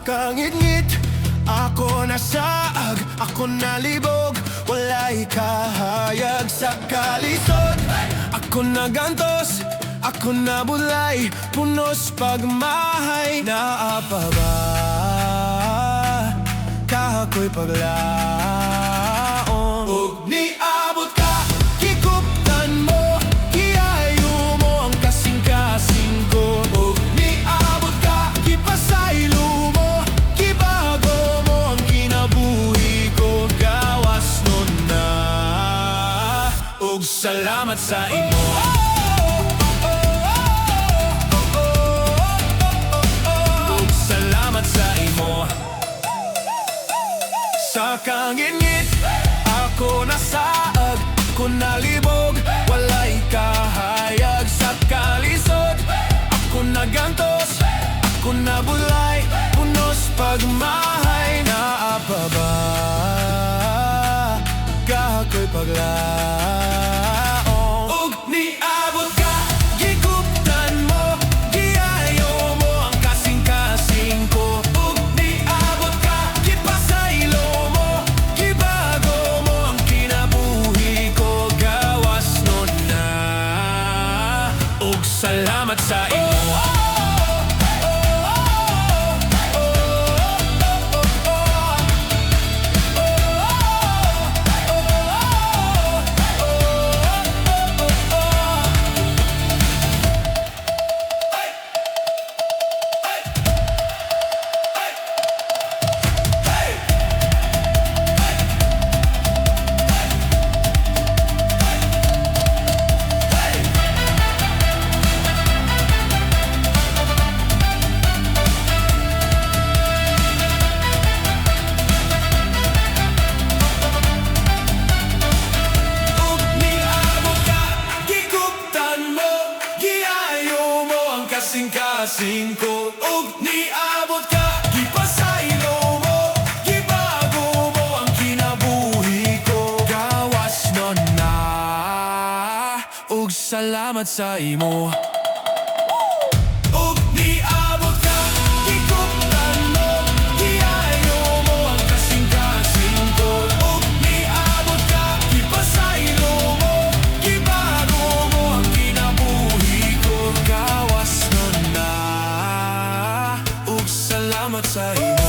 Sa kangit-ngit, ako nasaag, ako nalibog, wala'y kahayag. Sa kalisod, ako nagantos, ako nabulay, punos pagmahay. Naapaba, kahako'y paglaon. Ug niabot ka, higuptan mo, hiayo mo ang kasing-kasing ko. Ug niabot ka, gipasaylo mo, gibago mo ang kinabuhi ko. Gawas nun na, ug salamat sa imo. Sa kangit-ngit, ako nasaag, ako nalibog, wala'y kahayag. Sa kalisod, ako nagantos, ako nabulay, punos pagmahay. Naapaba, kahako'y paglaon. Ug niabot ka, giguptan mo, giayo mo ang kasing-kasing ko. Ug niabot ka, gipasaylo mo, gibago mo ang kinabuhi ko. Gawas nun na, ug salamat sa imo. Kasing-kasing ko, ug niabot ka, gipasaylo mo, gibago mo ang kinabuhi ko. Gawas nun na, ug salamat sa imo. Ug niabot ka, giguptan mo, giayo mo ang kasing-kasing ko. Ug niabot ka, gipasaylo mo, gibago mo ang kinabuhi ko. Gawas nun na, ug salamat sa imo.